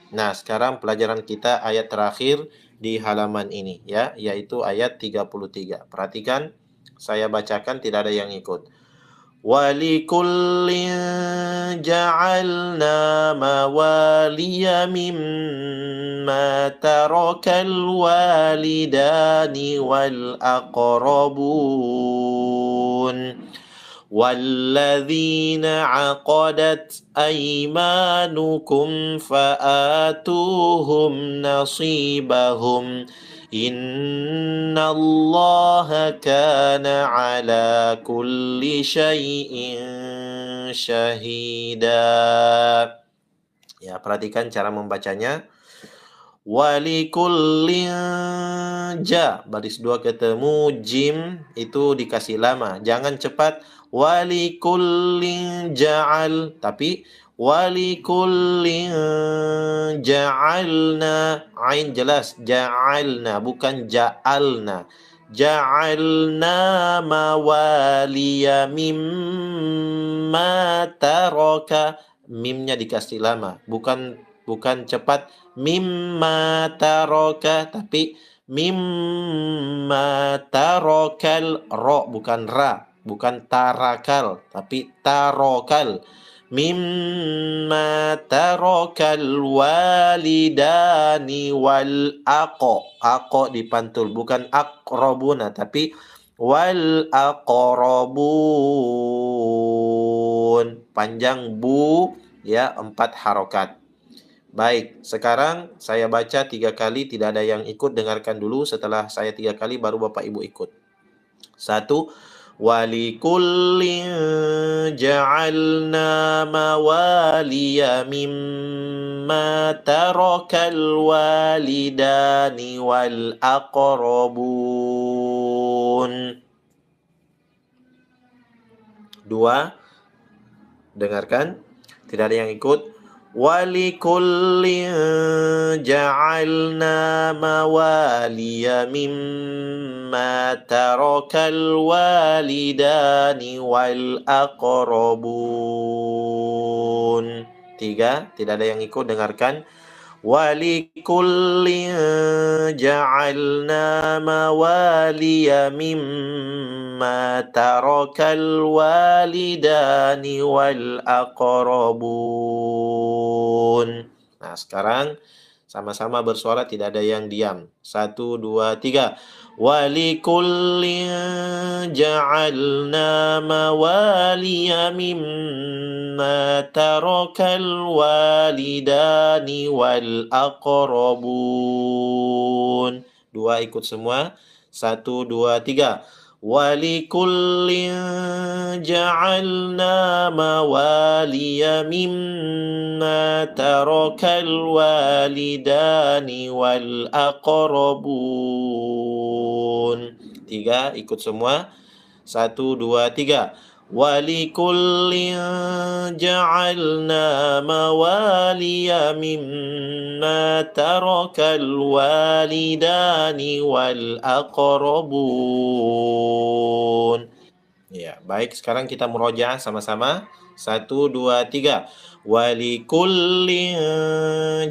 Nah, sekarang pelajaran kita ayat terakhir di halaman ini ya, yaitu ayat 33. Perhatikan, saya bacakan tidak ada yang ikut. Walikullin ja'alna mawaliya mimma tarakal walidani wal aqrabun والذين عقدت أيمانكم فآتوهم نصيبهم إن الله كان على كل شيء شهيدا. Ya, perhatikan cara membacanya. Walikullin baris dua ketemu jim itu dikasih lama, jangan cepat walikullin ja'al, tapi walikullin ja'alna, ain jelas ja'alna bukan ja'alna. Ja'alna mawaliya mimma taraka, mimnya dikasih lama, bukan cepat mimma taraka, tapi mimma tarakal, ro bukan ra, bukan tarakal tapi tarakal. Mimma tarakal walidani wal aqo dipantul, bukan aqrabuna tapi wal aqrabun, panjang bu ya, 4 harokat. Baik, sekarang saya baca 3 kali, tidak ada yang ikut, dengarkan dulu. Setelah saya 3 kali, baru Bapak Ibu ikut. 1. Walikullin ja'alna mawaliya mimma tarakal walidani wal aqrabun. 2. Dengarkan, tidak ada yang ikut. Walikullin ja'alna mawaliya mimma tarakal walidani wal aqrabun. 3. Tidak ada yang ikut, dengarkan. Walikullin ja'alna mawaliya mimma tarakal walidani wal aqrabun. Nah, sekarang sama-sama bersuara, tidak ada yang diam. 1, 2, 3. Walikullin ja'alna mawaliya mimma tarakal walidani wal aqrabun. 2 ikut semua. 1, 2, 3. Walikullin ja'alna mawaliya mimma tarakal walidani wal aqrabun. 3 ikut semua. 1, 2, 3. Walikullin ja'alna mawaliya mimma tarakal walidani wal aqrabun. Ya, baik, sekarang kita murojaah sama-sama. 1, 2, 3. Walikullin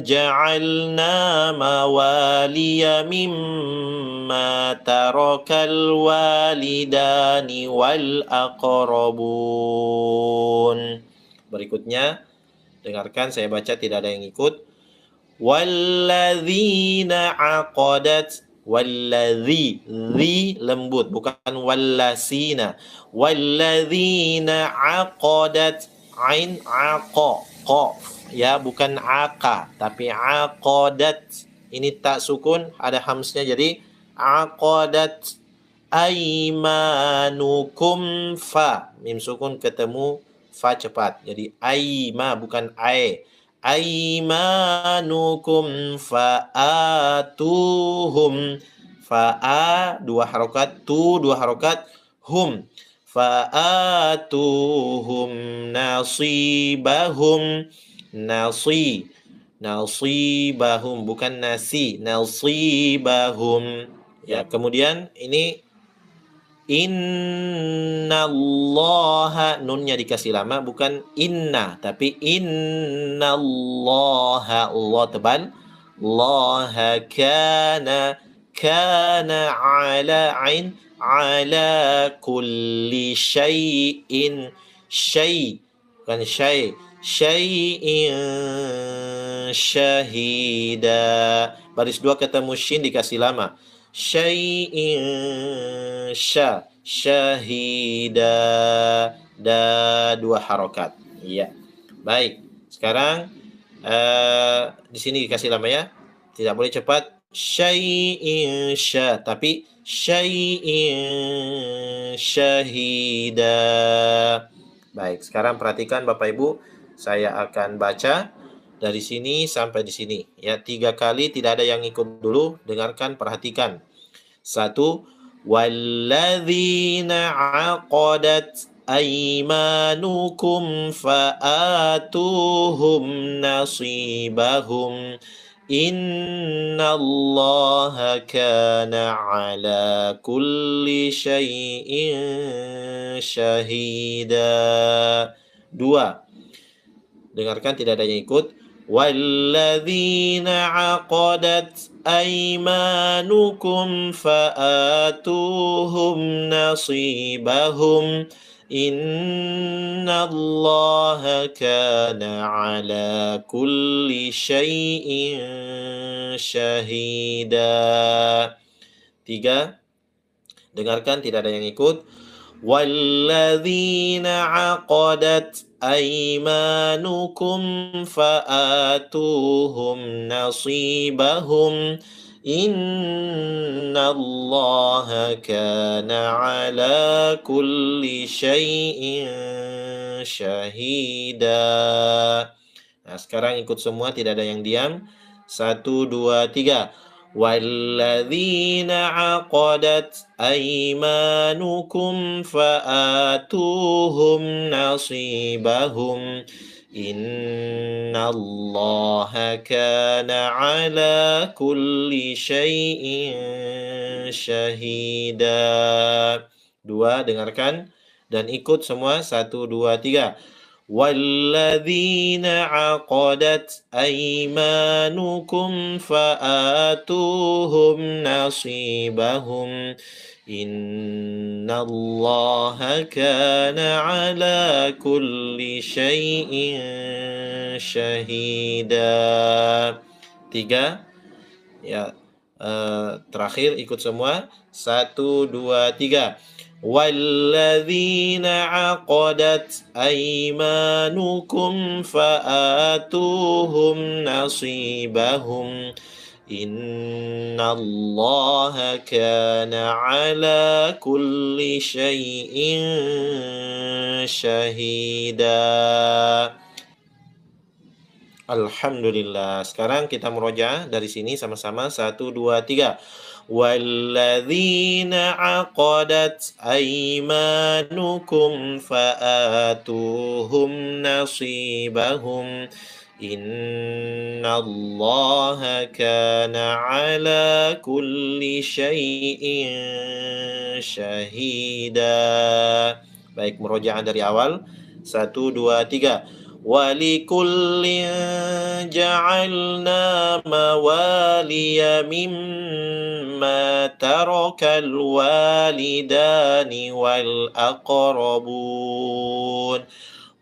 ja'alna mawaliya mimma tarakal walidani wal aqrabun. Berikutnya, dengarkan saya baca, tidak ada yang ikut. Walladzina aqadat, walladzi, zi lembut, bukan wallasina. Walladzina aqadat, ain aqa, qaf ya, bukan aqa tapi aqadat. Ini tak sukun, ada hamsnya, jadi aqadat aimanukum, fa mim sukun ketemu fa cepat, jadi aima bukan ai. Aimanukum fa'atuhum, fa'a 2 harokat, tu 2 harokat, hum fa'atuhum nasibahum, nasibahum bukan nasi, nasibahum ya. Kemudian ini Innallaha, nunnya dikasih lama, bukan inna, tapi innallaha, Allah tebal. Allaha kana ala kulli syai'in, bukan syai'in syahida. Baris dua ketemu shin dikasih lama. Syai'in syahida, da dua harokat. Iya. Baik. Sekarang di sini dikasih lama ya. Tidak boleh cepat. Syai'in tapi syai'in syahida. Baik, sekarang perhatikan Bapak Ibu, saya akan baca dari sini sampai di sini. Ya, 3 kali, tidak ada yang ikut dulu. Dengarkan, perhatikan. 1. Walladzina 'aqadat aymanukum fa'atuhum nasibahum. Innallaha kana 'ala kulli syai'in syahida. 2. Dengarkan, tidak ada yang ikut. Walladzina 'aqadat aymanukum fa'atuhum nasibahum. Innallaha kana 'ala kulli syai'in syahida. 3. Dengarkan, tidak ada yang ikut. Walladzina 'aqadat aymanukum fa'atuhum nasibahum. Innallaha kana 'ala kulli syai'in syahida. Nah, sekarang ikut semua, tidak ada yang diam. 1, 2, 3. Walladzina 'aqadat aymanukum fa'atuhum nasibahum. Innallaha kana 'ala kulli syai'in syahida. 2, dengarkan dan ikut semua. 1, 2, 3. Walladzina 'aqadat aymanukum fa'atuhum nasibahum. Innallaha kana 'ala kulli syai'in syahida. 3. Ya, terakhir ikut semua. 1, 2, 3. Walladzina 'aqadat aymanukum fa'atuhum nasibahum. Innallaha kana 'ala kulli syai'in syahida. Alhamdulillah. Sekarang kita murojaah dari sini sama-sama. 1, 2, 3. Walladzina 'aqadat aymanukum fa'atuhum nasibahum. Innallaha kana 'ala kulli syai'in syahida. Baik, murojaah dari awal. 1, 2, 3. Walikullin ja'alna mawaliya mimma tarakal walidani wal aqrabun.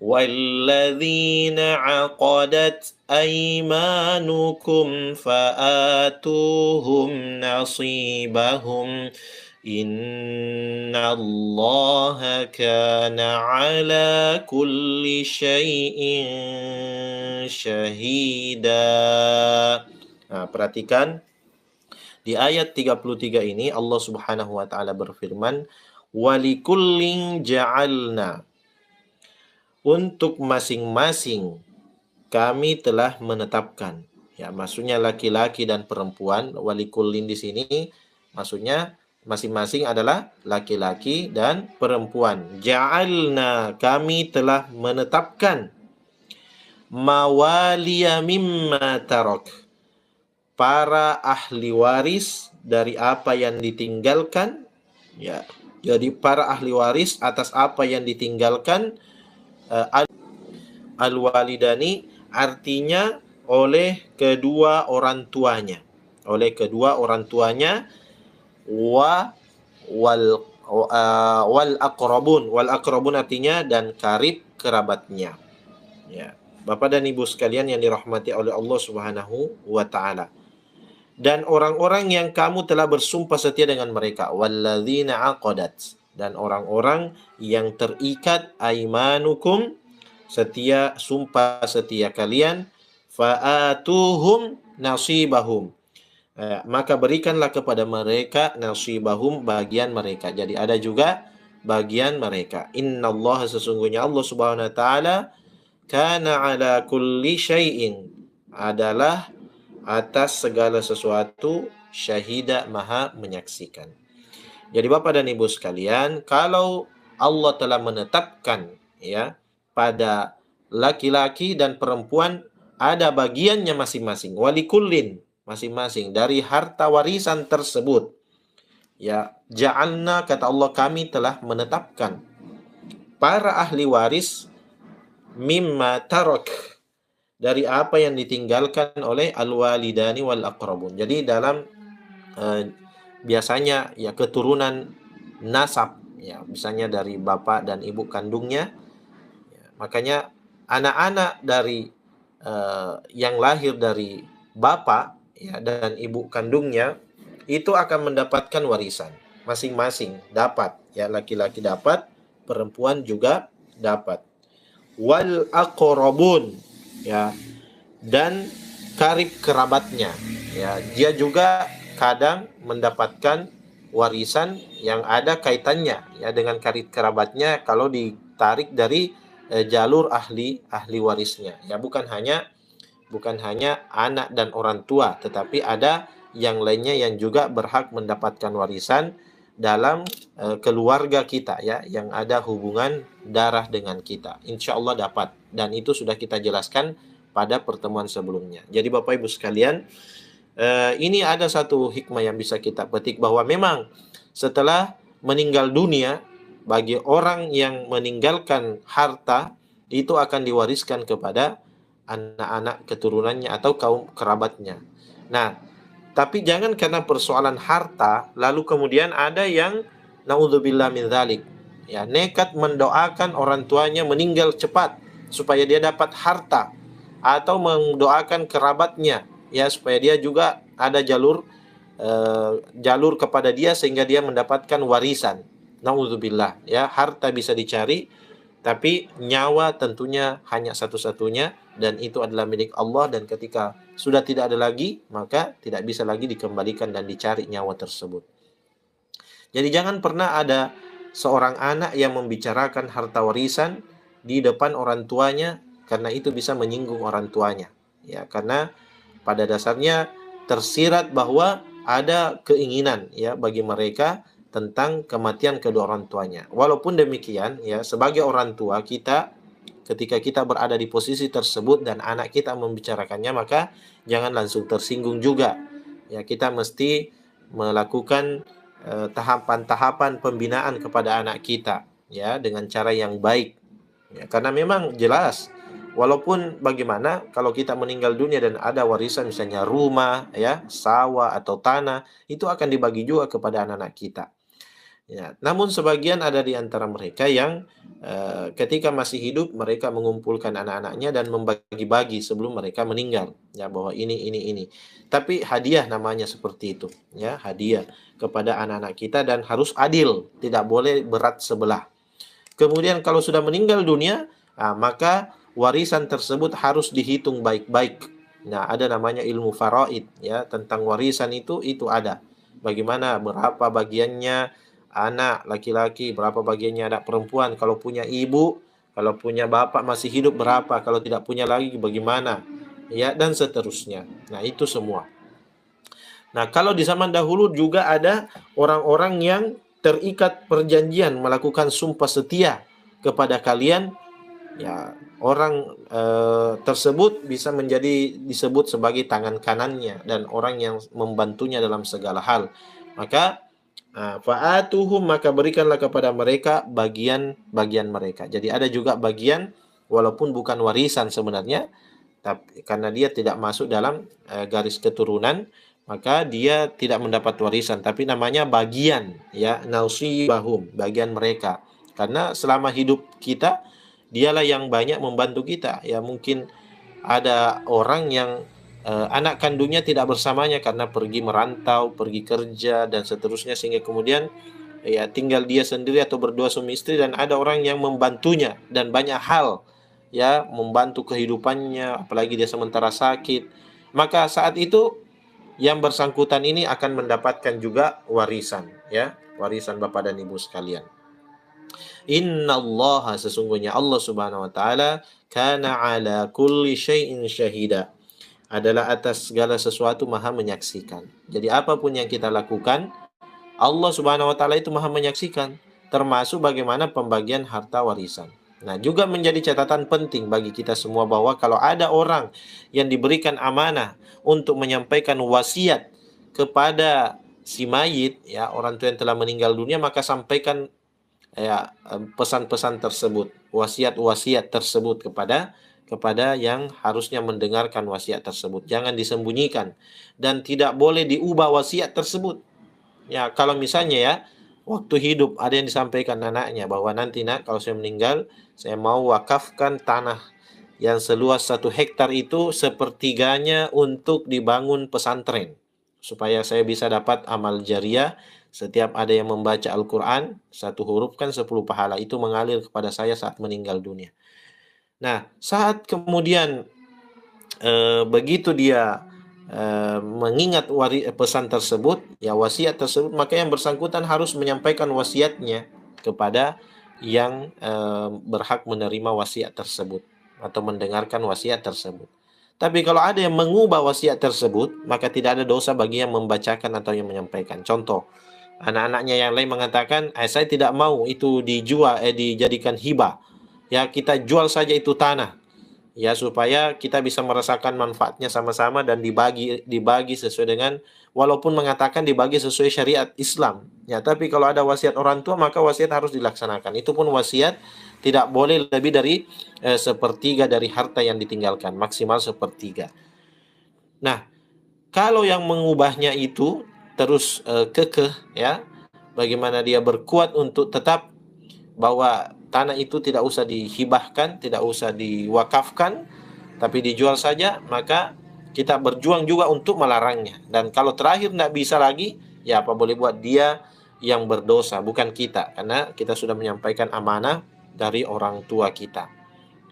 Walladzina 'aqadat aymanukum fa'atuhum nasibahum. Innallaha kana 'ala kulli syai'in syahida. Nah, perhatikan di ayat 33 ini Allah Subhanahu wa taala berfirman, walikullin ja'alna, untuk masing-masing kami telah menetapkan. Ya, maksudnya laki-laki dan perempuan. Walikullin di sini maksudnya masing-masing adalah laki-laki dan perempuan. Ja'alna, kami telah menetapkan. Mawaliya mimma tarak, para ahli waris dari apa yang ditinggalkan. Ya, Jadi para ahli waris atas apa yang ditinggalkan al-walidani artinya oleh kedua orang tuanya. Oleh kedua orang tuanya wa wal wal aqrabun. Wal aqrabun artinya dan karib kerabatnya. Ya. Bapak dan Ibu sekalian yang dirahmati oleh Allah Subhanahu wa taala. Dan orang-orang yang kamu telah bersumpah setia dengan mereka, walladzina aqadat, dan orang-orang yang terikat aimanukum, sumpah setia kalian, fa'atuhum nasibahum, maka berikanlah kepada mereka nasibahum, bagian mereka. Jadi ada juga bagian mereka. Innallaha, sesungguhnya Allah Subhanahu wa taala, kana ala kulli syai'in, adalah atas segala sesuatu, syahida, maha menyaksikan. Jadi Bapak dan Ibu sekalian, kalau Allah telah menetapkan ya pada laki-laki dan perempuan ada bagiannya masing-masing, walikullin, masing-masing dari harta warisan tersebut. Ya, ja'alna, kata Allah, kami telah menetapkan para ahli waris mimma tarak, dari apa yang ditinggalkan oleh al-walidani wal aqrabun. Jadi dalam biasanya ya keturunan nasab, ya misalnya dari bapak dan ibu kandungnya, ya, makanya anak-anak dari yang lahir dari bapak ya dan ibu kandungnya itu akan mendapatkan warisan masing-masing, dapat ya, laki-laki dapat, perempuan juga dapat. Wal aqrabun, ya, dan karib kerabatnya, ya, dia juga kadang mendapatkan warisan yang ada kaitannya ya dengan karib kerabatnya kalau ditarik dari jalur ahli warisnya, ya, bukan hanya anak dan orang tua, tetapi ada yang lainnya yang juga berhak mendapatkan warisan dalam keluarga kita ya, yang ada hubungan darah dengan kita. Insya Allah dapat, dan itu sudah kita jelaskan pada pertemuan sebelumnya. Jadi Bapak Ibu sekalian, ini ada satu hikmah yang bisa kita petik, bahwa memang setelah meninggal dunia, bagi orang yang meninggalkan harta itu akan diwariskan kepada anak-anak keturunannya atau kaum kerabatnya. Nah, tapi jangan karena persoalan harta lalu kemudian ada yang naudzubillah min dzalik, ya, nekat mendoakan orang tuanya meninggal cepat supaya dia dapat harta, atau mendoakan kerabatnya ya supaya dia juga ada jalur kepada dia sehingga dia mendapatkan warisan. Naudzubillah, ya, harta bisa dicari tapi nyawa tentunya hanya satu-satunya, dan itu adalah milik Allah, dan ketika sudah tidak ada lagi maka tidak bisa lagi dikembalikan dan dicari nyawa tersebut. Jadi jangan pernah ada seorang anak yang membicarakan harta warisan di depan orang tuanya, karena itu bisa menyinggung orang tuanya. Ya, karena pada dasarnya tersirat bahwa ada keinginan ya bagi mereka tentang kematian kedua orang tuanya. Walaupun demikian ya, sebagai orang tua kita, ketika kita berada di posisi tersebut dan anak kita membicarakannya, maka jangan langsung tersinggung juga. Ya, kita mesti melakukan tahapan-tahapan pembinaan kepada anak kita ya dengan cara yang baik. Ya, karena memang jelas walaupun bagaimana kalau kita meninggal dunia dan ada warisan misalnya rumah ya, sawah atau tanah, itu akan dibagi juga kepada anak-anak kita. Ya, namun sebagian ada di antara mereka yang ketika masih hidup mereka mengumpulkan anak-anaknya dan membagi-bagi sebelum mereka meninggal. Ya, bahwa ini. Tapi hadiah namanya seperti itu. Ya, hadiah kepada anak-anak kita, dan harus adil, tidak boleh berat sebelah. Kemudian kalau sudah meninggal dunia, maka warisan tersebut harus dihitung baik-baik. Nah, ada namanya ilmu faraid ya, tentang warisan itu ada. Bagaimana, berapa bagiannya anak laki-laki, berapa bagiannya anak perempuan, kalau punya ibu, kalau punya bapak masih hidup berapa, kalau tidak punya lagi bagaimana, ya, dan seterusnya. Nah, itu semua. Nah, kalau di zaman dahulu juga ada orang-orang yang terikat perjanjian melakukan sumpah setia kepada kalian, ya, orang tersebut bisa disebut sebagai tangan kanannya dan orang yang membantunya dalam segala hal. Maka Fa'atuhum, maka berikanlah kepada mereka bagian-bagian mereka. Jadi ada juga bagian walaupun bukan warisan sebenarnya, tapi karena dia tidak masuk dalam garis keturunan, maka dia tidak mendapat warisan, tapi namanya bagian, ya, nasibahum, bagian mereka. Karena selama hidup kita, dialah yang banyak membantu kita. Ya mungkin ada orang yang anak kandungnya tidak bersamanya karena pergi merantau, pergi kerja dan seterusnya, sehingga kemudian ya tinggal dia sendiri atau berdua suami istri, dan ada orang yang membantunya dan banyak hal, ya, membantu kehidupannya, apalagi dia sementara sakit. Maka saat itu yang bersangkutan ini akan mendapatkan juga warisan, ya, warisan Bapak dan Ibu sekalian. Innallaha, sesungguhnya Allah Subhanahu wa taala, kana ala kulli syai'in syahida, adalah atas segala sesuatu maha menyaksikan. Jadi apapun yang kita lakukan, Allah Subhanahu wa taala itu maha menyaksikan, termasuk bagaimana pembagian harta warisan. Nah, juga menjadi catatan penting bagi kita semua bahwa kalau ada orang yang diberikan amanah untuk menyampaikan wasiat kepada si mayit, ya, orang tua yang telah meninggal dunia, maka sampaikan, ya, pesan-pesan tersebut, wasiat-wasiat tersebut kepada yang harusnya mendengarkan wasiat tersebut. Jangan disembunyikan dan tidak boleh diubah wasiat tersebut. Ya, kalau misalnya, ya, waktu hidup ada yang disampaikan anaknya bahwa nanti nak, kalau saya meninggal, saya mau wakafkan tanah yang seluas 1 hektar itu sepertiganya untuk dibangun pesantren, supaya saya bisa dapat amal jariah. Setiap ada yang membaca Al-Quran, 1 huruf kan 10 pahala, itu mengalir kepada saya saat meninggal dunia. Nah, saat kemudian begitu dia mengingat pesan tersebut, ya, wasiat tersebut, maka yang bersangkutan harus menyampaikan wasiatnya kepada yang berhak menerima wasiat tersebut atau mendengarkan wasiat tersebut. Tapi kalau ada yang mengubah wasiat tersebut, maka tidak ada dosa bagi yang membacakan atau yang menyampaikan. Contoh, anak-anaknya yang lain mengatakan, saya tidak mau itu dijual, dijadikan hibah. Ya, kita jual saja itu tanah, ya, supaya kita bisa merasakan manfaatnya sama-sama dan dibagi sesuai dengan, walaupun mengatakan dibagi sesuai syariat Islam, ya, tapi kalau ada wasiat orang tua maka wasiat harus dilaksanakan. Itu pun wasiat tidak boleh lebih dari sepertiga dari harta yang ditinggalkan, maksimal sepertiga. Nah, kalau yang mengubahnya itu terus kekeh, ya, bagaimana dia berkuat untuk tetap bahwa tanah itu tidak usah dihibahkan, tidak usah diwakafkan, tapi dijual saja, maka kita berjuang juga untuk melarangnya. Dan kalau terakhir tidak bisa lagi, ya apa boleh buat, dia yang berdosa, bukan kita, karena kita sudah menyampaikan amanah dari orang tua kita.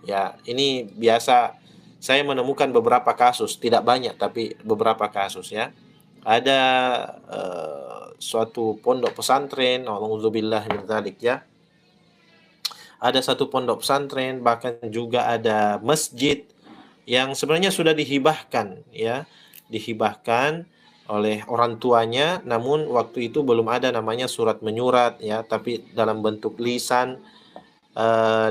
Ya, ini biasa saya menemukan beberapa kasus, tidak banyak tapi beberapa kasus, ya. Ada suatu pondok pesantren, auzubillah min dzalik, ya. Ada satu pondok pesantren, bahkan juga ada masjid yang sebenarnya sudah dihibahkan, ya, dihibahkan oleh orang tuanya, namun waktu itu belum ada namanya surat menyurat, ya, tapi dalam bentuk lisan,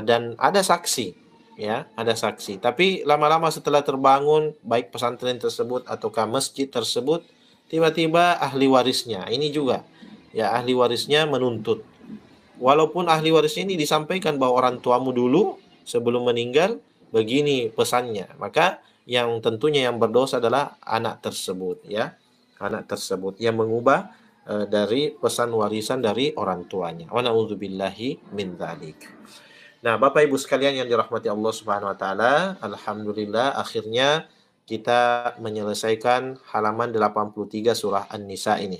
dan ada saksi, ya, ada saksi. Tapi lama-lama setelah terbangun baik pesantren tersebut ataukah masjid tersebut, tiba-tiba ahli warisnya ini juga, ya, ahli warisnya menuntut. Walaupun ahli warisnya ini disampaikan bahwa orang tuamu dulu sebelum meninggal begini pesannya, maka yang tentunya yang berdosa adalah anak tersebut, ya, anak tersebut yang mengubah dari pesan warisan dari orang tuanya. Wa na'udzubillahi min dzalik. Nah, Bapak Ibu sekalian yang dirahmati Allah Subhanahu wa taala, alhamdulillah akhirnya kita menyelesaikan halaman 83 surah An-Nisa ini.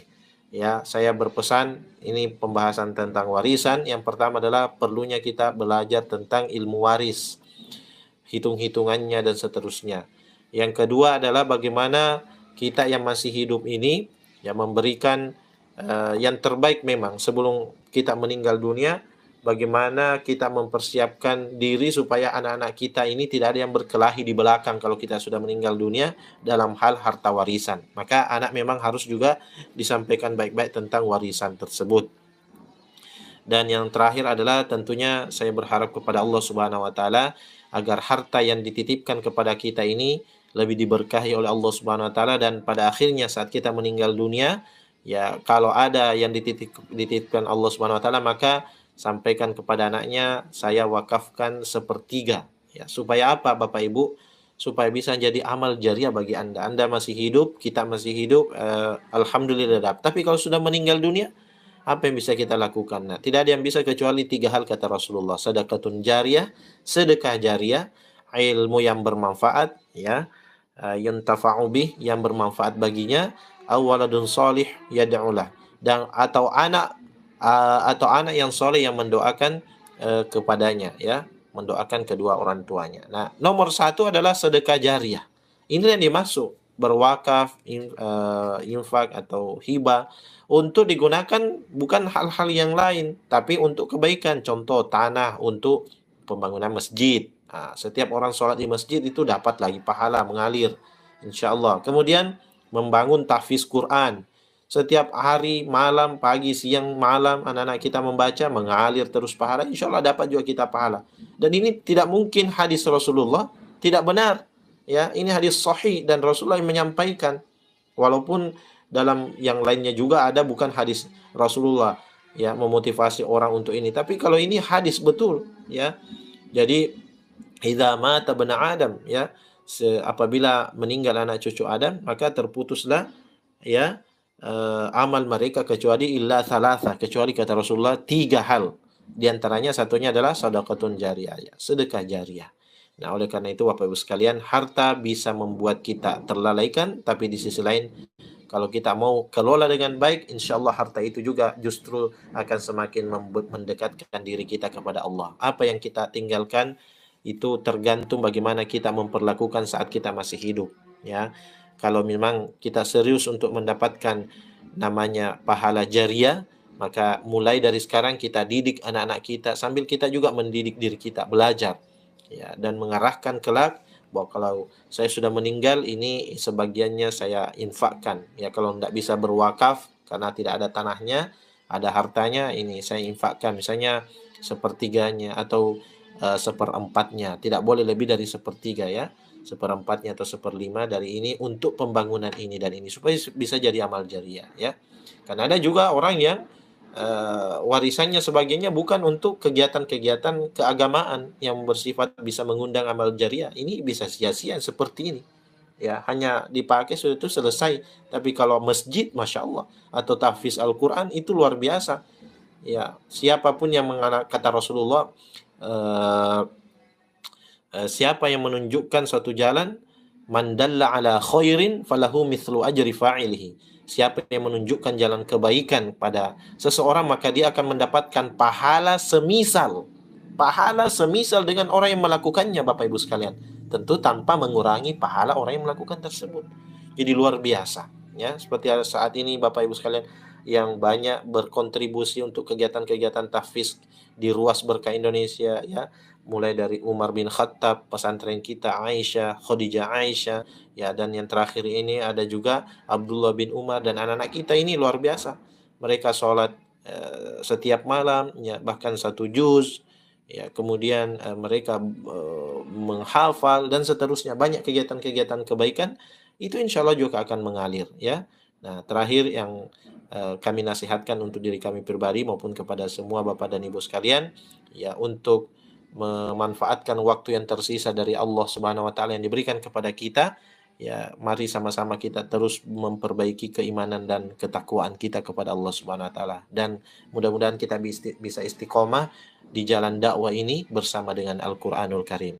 Ya, saya berpesan, ini pembahasan tentang warisan. Yang pertama adalah perlunya kita belajar tentang ilmu waris, hitung-hitungannya dan seterusnya. Yang kedua adalah bagaimana kita yang masih hidup ini, ya, memberikan yang terbaik memang sebelum kita meninggal dunia. Bagaimana kita mempersiapkan diri supaya anak-anak kita ini tidak ada yang berkelahi di belakang kalau kita sudah meninggal dunia dalam hal harta warisan. Maka anak memang harus juga disampaikan baik-baik tentang warisan tersebut. Dan yang terakhir adalah tentunya saya berharap kepada Allah Subhanahu wa taala agar harta yang dititipkan kepada kita ini lebih diberkahi oleh Allah Subhanahu wa taala, dan pada akhirnya saat kita meninggal dunia, Ya, kalau ada yang dititipkan Allah Subhanahu wa taala, maka sampaikan kepada anaknya, saya wakafkan sepertiga. Ya, supaya apa Bapak Ibu? Supaya bisa jadi amal jariah bagi Anda. Anda masih hidup, kita masih hidup, alhamdulillah. Tapi kalau sudah meninggal dunia, apa yang bisa kita lakukan? Nah, tidak ada yang bisa kecuali tiga hal kata Rasulullah. Sedekatun jariyah, sedekah jariah, ilmu yang bermanfaat, ya, yuntafa'u bih, yang bermanfaat baginya, awaladun solih yad'ulah, dan atau anak yang soleh yang mendoakan kepadanya, ya, mendoakan kedua orang tuanya. Nah, nomor satu adalah sedekah jariah. Ini yang dimaksud berwakaf, infak atau hibah, untuk digunakan bukan hal-hal yang lain, tapi untuk kebaikan. Contoh tanah untuk pembangunan masjid. Nah, setiap orang sholat di masjid itu dapat lagi pahala mengalir, insya Allah. Kemudian membangun tahfiz Quran. Setiap hari, malam, pagi, siang, malam, anak-anak kita membaca, mengalir terus pahala. Insya Allah dapat juga kita pahala. Dan ini tidak mungkin hadis Rasulullah tidak benar. Ya, ini hadis sahih dan Rasulullah yang menyampaikan. Walaupun dalam yang lainnya juga ada bukan hadis Rasulullah ya memotivasi orang untuk ini. Tapi kalau ini hadis betul ya. Jadi idza mata bani Adam ya, apabila meninggal anak cucu Adam, maka terputuslah ya amal mereka kecuali illa thalatha, kecuali kata Rasulullah tiga hal. Di antaranya satunya adalah sedekatun jariyah, ya, sedekah jariah. Nah, oleh karena itu Bapak Ibu sekalian, harta bisa membuat kita terlalaikan, tapi di sisi lain kalau kita mau kelola dengan baik, insya Allah harta itu juga justru akan semakin mendekatkan diri kita kepada Allah. Apa yang kita tinggalkan itu tergantung bagaimana kita memperlakukan saat kita masih hidup. Ya, kalau memang kita serius untuk mendapatkan namanya pahala jariah, maka mulai dari sekarang kita didik anak-anak kita sambil kita juga mendidik diri kita belajar. Ya, dan mengarahkan kelak bahwa kalau saya sudah meninggal ini sebagiannya saya infakkan. Ya, kalau tidak bisa berwakaf karena tidak ada tanahnya, ada hartanya, ini saya infakkan misalnya sepertiganya atau seperempatnya. Tidak boleh lebih dari sepertiga ya. Seperempatnya atau seperlima dari ini untuk pembangunan ini dan ini supaya bisa jadi amal jariah ya. Karena ada juga orang yang warisannya sebagainya bukan untuk kegiatan-kegiatan keagamaan yang bersifat bisa mengundang amal jariah. Ini bisa sia-sia seperti ini. Ya, hanya dipakai sudah itu selesai. Tapi kalau masjid, masya Allah, atau tahfiz Al-Quran itu luar biasa. Ya, siapapun yang kata Rasulullah, siapa yang menunjukkan suatu jalan, man dalla ala khairin falahu mithlu ajri fa'ilihi. Siapa yang menunjukkan jalan kebaikan pada seseorang, maka dia akan mendapatkan pahala semisal dengan orang yang melakukannya, Bapak Ibu sekalian. Tentu tanpa mengurangi pahala orang yang melakukan tersebut. Jadi luar biasa, ya. Seperti saat ini Bapak Ibu sekalian yang banyak berkontribusi untuk kegiatan-kegiatan tahfiz di ruas berkah Indonesia, ya. Mulai dari Umar bin Khattab, pesantren kita Aisyah, Khadijah Aisyah, ya, dan yang terakhir ini ada juga Abdullah bin Umar, dan anak-anak kita ini luar biasa. Mereka sholat setiap malam, ya, bahkan 1 juz, ya, kemudian mereka menghafal dan seterusnya. Banyak kegiatan-kegiatan kebaikan itu insya Allah juga akan mengalir ya. Nah, terakhir yang kami nasihatkan untuk diri kami pribadi maupun kepada semua Bapak dan Ibu sekalian, ya, untuk memanfaatkan waktu yang tersisa dari Allah Subhanahu wa taala yang diberikan kepada kita, ya, mari sama-sama kita terus memperbaiki keimanan dan ketakwaan kita kepada Allah Subhanahu wa taala, dan mudah-mudahan kita bisa istiqomah di jalan dakwah ini bersama dengan Al-Qur'anul Karim.